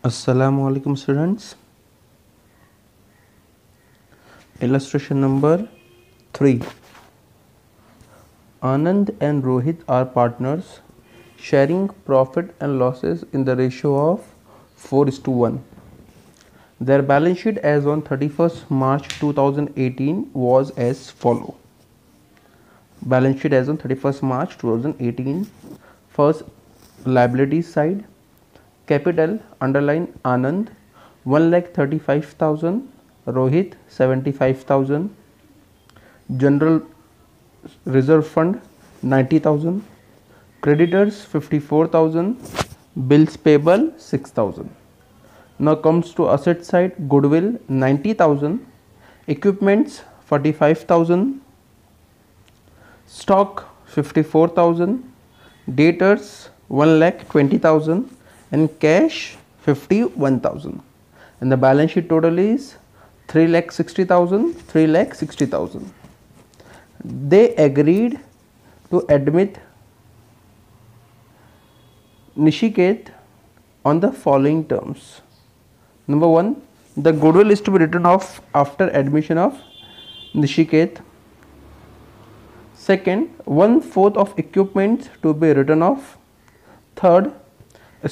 Assalamualaikum students. Illustration number 3. Anand and Rohit are partners sharing profit and losses in the ratio of 4:1. Their balance sheet as on 31st March 2018 was as follow. Balance sheet as on 31st March 2018. First, liabilities side. Capital underline Anand 1,35,000, Rohit 75,000, general reserve fund 90,000, creditors 54,000, bills payable 6,000. Now comes to asset side. Goodwill 90,000, equipments 45,000, stock 54,000, debtors 1,20,000, and cash 51,000, and the balance sheet total is 3,60,000. They agreed to admit Nishiket on the following terms. Number 1, the goodwill is to be written off after admission of Nishiket. Second, 1/4 of equipment to be written off. Third,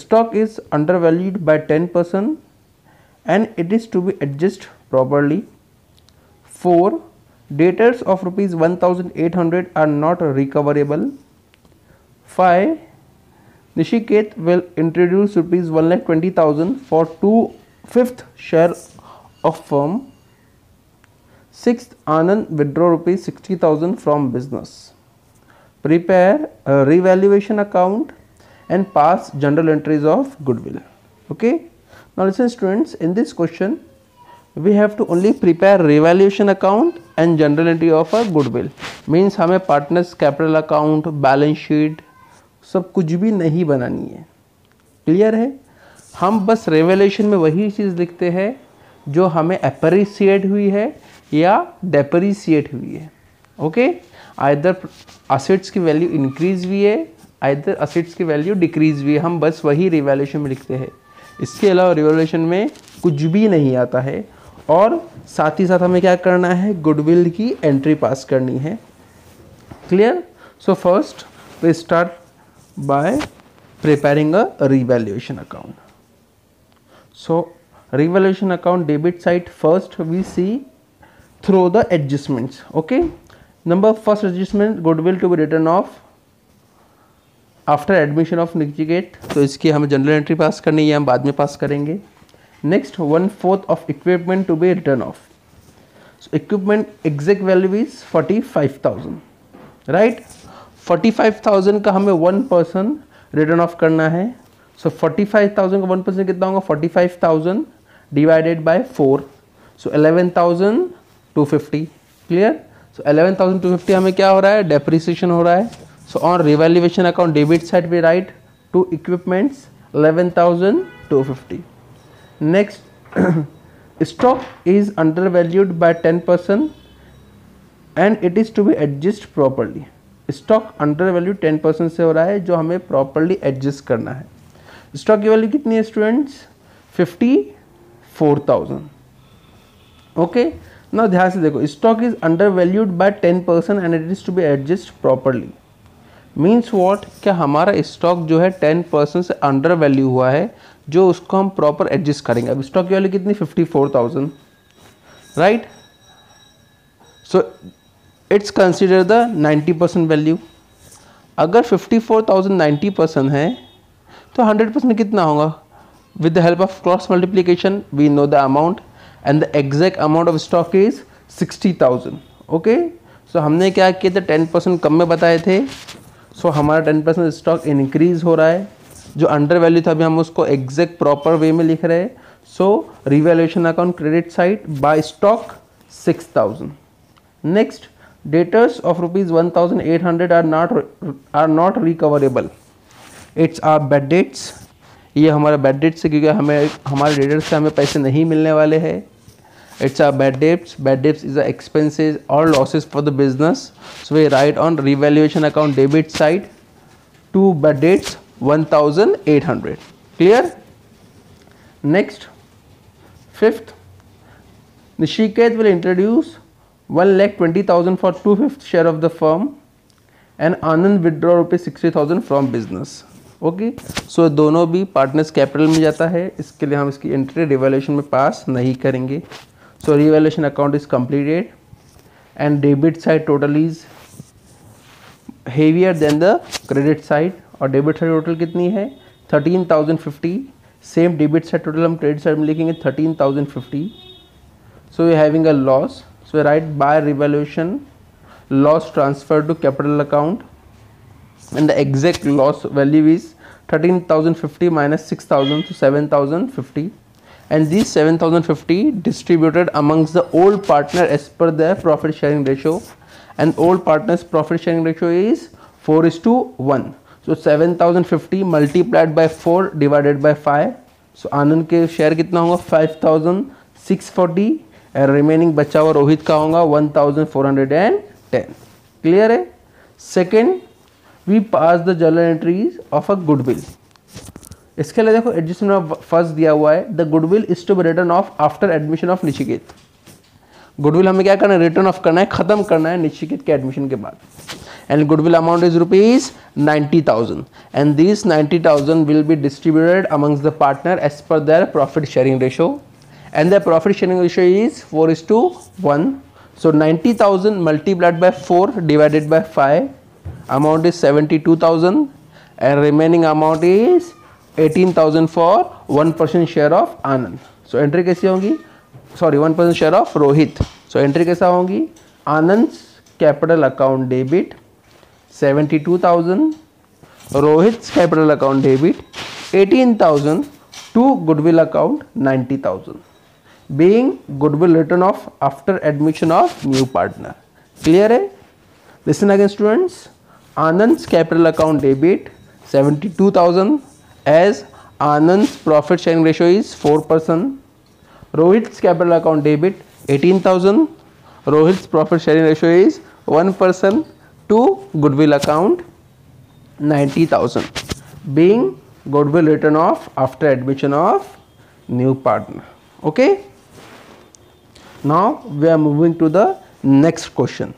stock is undervalued by 10% and it is to be adjusted properly. 4, debtors of rupees 1,800 are not recoverable. 5, Nishiket will introduce rupees 1,20,000 for 2/5 share of firm. 6th, Anand withdraw rupees 60,000 from business. Prepare a revaluation account and pass journal entries of goodwill. Okay, now listen students, in this question we have to only prepare revaluation account and journal entry of a goodwill. Means हमें partners capital account, balance sheet सब कुछ भी नहीं बनानी है. Clear है? हम बस revaluation में वही चीज़ लिखते हैं जो हमें appreciate हुई है या depreciate हुई है. ओके, आइदर assets की वैल्यू इंक्रीज हुई है, आइदर असेट्स की वैल्यू डिक्रीज हुई है. हम बस वही रिवैल्यूएशन में लिखते हैं. इसके अलावा रिवैल्यूएशन में कुछ भी नहीं आता है. और साथ ही साथ हमें क्या करना है, गुडविल की एंट्री पास करनी है. Clear? So first we start by preparing a revaluation account. So revaluation account debit side first we see through the adjustments. Okay, number first adjustment, goodwill to be return off after admission of Nachiket. तो इसकी हमें general entry pass करनी है, हम बाद में पास करेंगे. Next, 1/4 of equipment to be return of. So equipment exact value is 45,000. Right, 45,000 का हमें 1% रिटर्न ऑफ करना है. सो 45,000 का 1% कितना होगा, 45,000 डिवाइडेड बाय 4. सो 11,250. क्लियर? सो 11,250 हमें क्या हो रहा है, डेप्रिसिएशन हो रहा है. So on revaluation account debit side we write to equipments 11,250. Next, stock is undervalued by 10% and it is to be adjusted properly. Stock undervalued 10% से हो रहा है जो हमें properly adjust करना है. Stock की वैल्यू कितनी है स्टूडेंट्स, 54,000. ओके, now ध्यान से देखो, stock is undervalued by 10% and it is to be adjusted properly. Means what, क्या हमारा स्टॉक जो है 10% से अंडर वैल्यू हुआ है, जो उसको हम प्रॉपर एडजस्ट करेंगे. अब स्टॉक की वैल्यू कितनी, 54,000. Right, so it's consider the 90% value. अगर 54,000 90% है तो 100% कितना होगा. With the help of cross multiplication we know the amount and the exact amount of stock is 60,000. Okay, so हमने क्या किया था, 10% कम में बताए थे. सो हमारा 10% स्टॉक इंक्रीज हो रहा है. जो अंडर वैल्यू था अभी हम उसको एग्जैक्ट प्रॉपर वे में लिख रहे हैं. So revaluation account credit side by stock 6,000. Next, debtors of rupees 1,800 are not recoverable. It's are bad debts. ये हमारा बैड डेट्स है क्योंकि हमें हमारे डेटर्स से हमें पैसे नहीं मिलने वाले हैं. It's a bad debts. Bad debts is the expenses or losses for the business. So we write on revaluation account debit side to bad debts 1,800. Clear? Next, fifth, Nishikeet will introduce 1,20,000 for 2/5 share of the firm and Anand withdraw ₹60,000 from business. Okay, सो दोनों भी partners capital में जाता है, इसके लिए हम इसकी entry revaluation में पास नहीं करेंगे. So revaluation account is completed and debit side total is heavier than the credit side. और डेबिट साइड टोटल कितनी है 13,050. सेम डेबिट साइड टोटल हम क्रेडिट साइड में लिखेंगे 13,050. So we having a loss. So right by revaluation loss transferred to capital account and the exact loss value is 13,050 minus 6,000, so 7,050, and these 7,050 distributed amongst the old partner as per their profit sharing ratio, and old partners profit sharing ratio is 4:1. So 7,050 multiplied by 4 divided by 5. So आनंद के share कितना होगा 5,640 और remaining बचा हुआ रोहित का होगा 1,410. Clear है. Second, we pass the journal entries of a goodwill. इसके लिए देखो एडजस्टमेंट फर्स्ट दिया हुआ है, the goodwill is to be return off after admission of Nachiket. Goodwill हमें क्या करना है, रिटर्न ऑफ करना है, खत्म करना है निशिकेत के एडमिशन के बाद. And goodwill amount is ₹90,000 and this 90,000 will be distributed amongst the partner as per their profit sharing ratio and the profit sharing ratio is 4:1. So 90,000 multiplied by 4 divided by 5, amount is 72,000 and remaining amount is 18,000 for 1% share of Anand. So entry कैसी होगी, sorry 1% share of Rohit. So entry कैसा होगी, Anand's capital account debit 72,000, Rohit's capital account debit 18,000 to goodwill account 90,000. being goodwill written off after admission of new partner. Clear है. Listen again students. Anand's capital account debit 72,000 as Anand's profit sharing ratio is 4%. Rohit's capital account debit 18,000. Rohit's profit sharing ratio is 1% to goodwill account 90,000 being goodwill written off after admission of new partner. Okay. Now we are moving to the next question.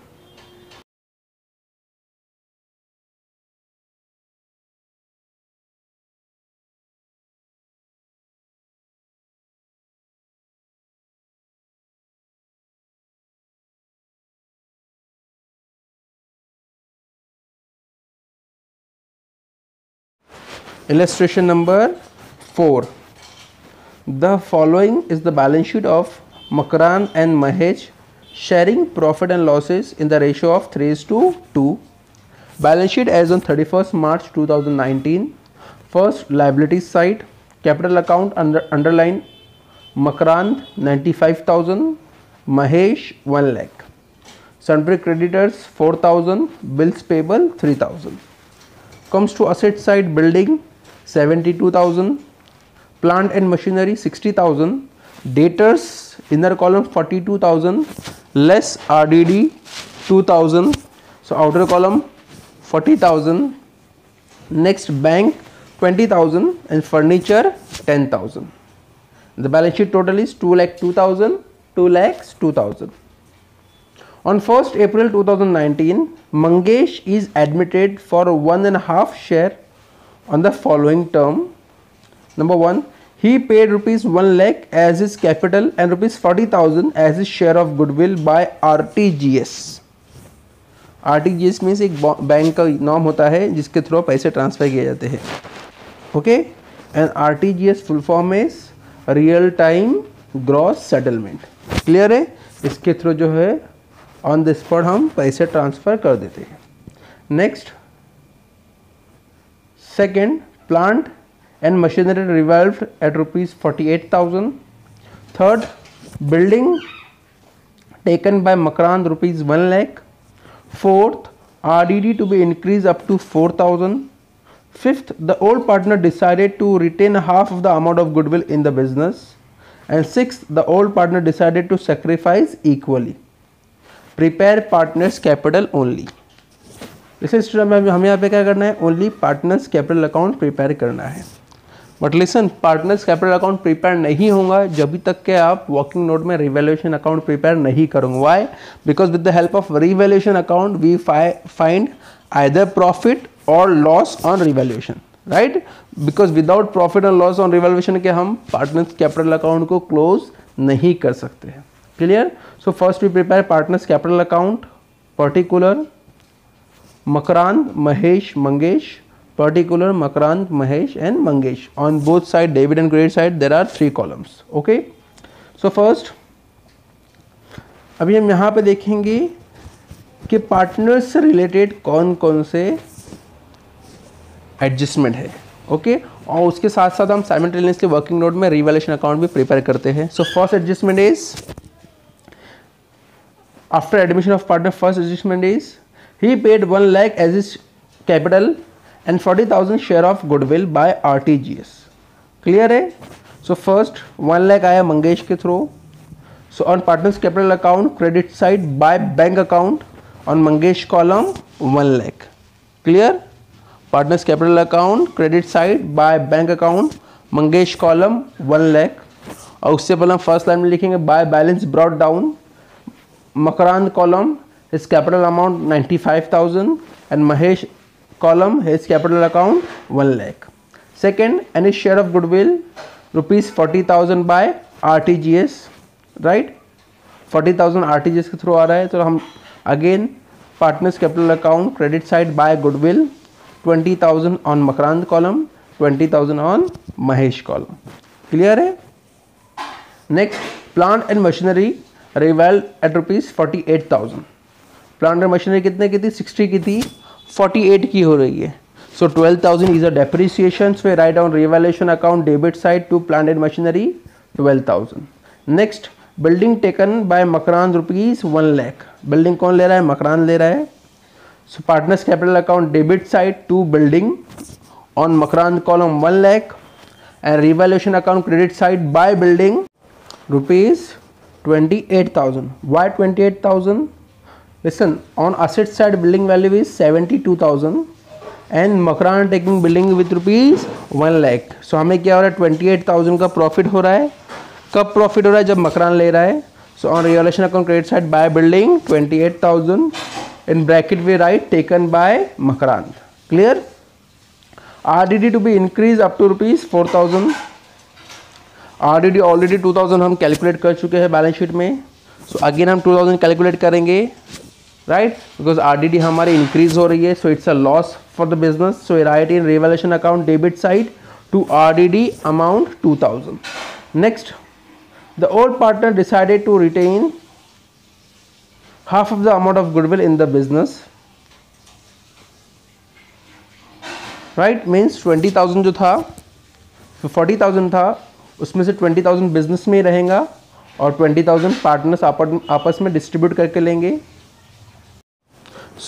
Illustration number 4. The following is the balance sheet of Makran and Mahesh sharing profit and losses in the ratio of 3:2. Balance sheet as on 31st March 2019. First, liabilities side, capital account underline Makran 95,000, Mahesh 1 lakh. Sundry creditors 4,000, bills payable 3,000. Comes to asset side, building 72,000, plant and machinery 60,000, debtors inner column 42,000 less RDD 2,000, so outer column 40,000. Next, bank 20,000 and furniture 10,000. The balance sheet total is 2,02,000, 2,02,000. On 1st April 2019, Mangesh is admitted for 1.5 share on the following term. Number 1, he paid ₹1 lakh as his capital and ₹40,000 as his share of goodwill by RTGS. RTGS means एक bank का नाम होता है जिसके through पैसे transfer किए जाते हैं. Okay, and RTGS full form is real time gross settlement. Clear है. इसके थ्रू जो है ऑन द स्पॉट हम पैसे ट्रांसफर कर देते हैं. Next, second, plant and machinery revolved at ₹48,000. Third, building taken by Makran ₹1 lakh. Fourth, RDD to be increased up to 4,000. Fifth, the old partner decided to retain half of the amount of goodwill in the business. And sixth, the old partner decided to sacrifice equally. Prepare partners capital only. इस student में हमें यहाँ पे क्या करना है, only partners capital account prepare करना है. But listen, partners capital account prepare नहीं होगा जब तक के आप वर्किंग नोट में रिवैल्यूएशन अकाउंट प्रिपेयर नहीं करोगे. Why? Because with the help of revaluation account we find either profit और loss on revaluation, right? Because without profit और लॉस ऑन रिवैल्यूएशन के हम पार्टनर्स कैपिटल अकाउंट को क्लोज नहीं कर सकते हैं. Clear? So first we prepare partners capital account, particular Makarand, Mahesh, Mangesh, particular Makarand, Mahesh and Mangesh. On both side, debit and credit side, there are 3 columns. Okay. So first, अभी हम यहाँ पे देखेंगे कि पार्टनर्स से related कौन कौन से एडजस्टमेंट है. ओके. और उसके साथ साथ हम साइमल्टेनियसली वर्किंग नोट में रिवैल्यूएशन अकाउंट भी प्रिपेयर करते हैं. So first adjustment is after admission of partner. First adjustment is he paid 1 lakh as his capital and 40,000 share of goodwill by RTGS. Clear है? So first 1 lakh आया मंगेश के through. So on partners capital account, credit side by bank account, on Mangesh column 1 lakh. Clear? Partners capital account, credit side by bank account, Mangesh column 1 lakh. और उससे पहले हम first line में लिखेंगे by balance brought down, Makarand column his capital amount 95,000 and Mahesh column his capital account 1 lakh. Second, and his share of goodwill rupees 40,000 by RTGS, right? 40,000 RTGS के through आ रहा है. तो हम again partners capital account credit side by goodwill 20,000 on Makrand column, 20,000 on Mahesh column. Clear है? Next, plant and machinery revalued at rupees 48,000. Plant and machinery कितने की थी? 60 की थी, 48 की हो रही है. So 12,000 is a depreciation. So right on revaluation account debit side to plant and machinery 12,000. Next, building taken by Makrand rupees 1 lakh. Building कौन ले रहा है? मकरांद ले रहा है. So partners capital account debit side to building on Makrand column 1 lakh and revaluation account credit side by building rupees 28,000. Why 28,000? Listen, on asset side building value is 72,000 and Makarand taking building with rupees 1 lakh. So हमें क्या हो रहा है? 28,000 का profit हो रहा है. कब प्रॉफिट हो रहा है? जब मकरान ले रहा है. So on revaluation account credit side by building 28,000 in bracket we write taken by Makarand. Clear? RDD to be increase up to rupees 4,000. RDD already 2,000 हम कैलकुलेट कर चुके हैं बैलेंस शीट में. सो अगेन हम 2,000 कैलकुलेट करेंगे, राइट? बिकॉज RDD हमारी increase हो रही है. So it's a loss for the business. So write in revaluation account debit side to RDD amount 2,000. Next, the old partner decided to retain half of the amount of goodwill in the business, right? Means 20,000 जो था, 40,000 था, उसमें से 20,000 business में ही रहेगा और 20,000 partners आपस में डिस्ट्रीब्यूट करके लेंगे.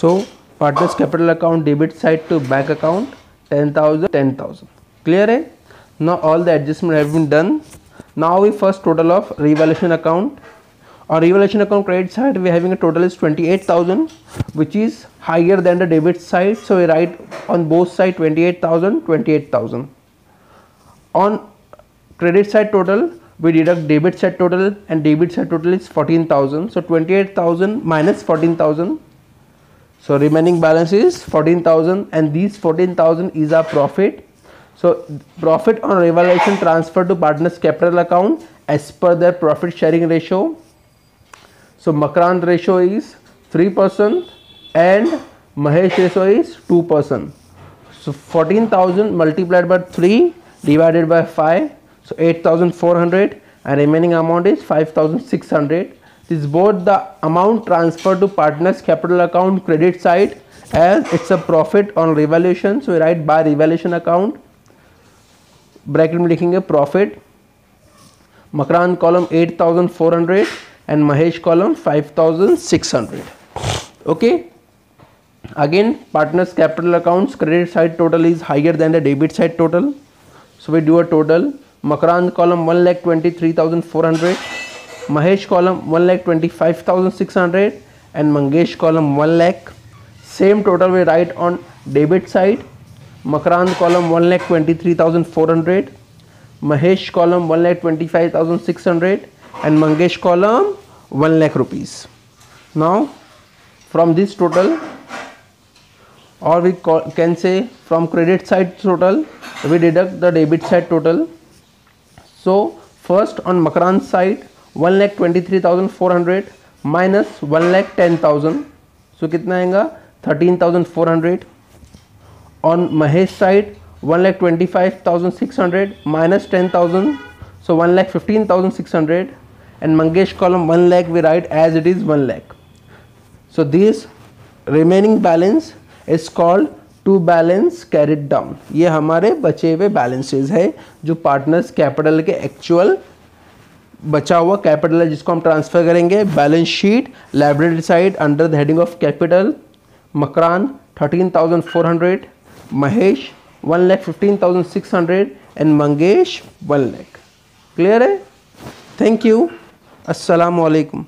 So partners capital account debit side to bank account 10,000. Clear है? Now all the adjustment have been done. Now we first total of revaluation account. On revaluation account credit side we are having a total is 28,000 which is higher than the debit side. So we write on both side 28,000. On credit side total we deduct debit side total and debit side total is 14,000. So 28,000 minus 14,000. So remaining balance is 14,000 and these 14,000 is our profit. So profit on revaluation transferred to partners capital account as per their profit sharing ratio. So Makarand ratio is 3% and Mahesh ratio is 2%. So 14,000 multiplied by 3 divided by 5. So 8,400 and remaining amount is 5,600. This is both the amount transferred to partners capital account credit side as it's a profit on revaluation. So we write by revaluation account. Bracket में लिखेंगे profit. Makarand column 8,400. and Mahesh column 5,600. Okay. Again partners capital accounts credit side total is higher than the debit side total. So we do a total. Makarand column 1,23,400, Mahesh column 1,25,600 and Mangesh column 1 lakh. Same total we write on debit side. Makarand column 1,23,400 Mahesh column 1,25,600 and Mangesh column 1 lakh rupees. Now from this total, or we can say from credit side total, we deduct the debit side total. So first on Makrans side 1,23,400 minus 1,10,000, so कितना आएगा 13,400. On Mahesh side 1,25,600 minus 10,000, so 1,15,600, and Mangesh column 1 lakh we write as it is 1 lakh. So this remaining balance is called to balance carried down. ये हमारे बचे हुए balances है जो partners capital के actual बचा हुआ कैपिटल है जिसको हम ट्रांसफर करेंगे balance sheet liability side under the heading of capital. Makran 13,400, Mahesh 1,15,600 and Mangesh 1 lakh. Clear है? Thank you. अस्सलाम वालेकुम.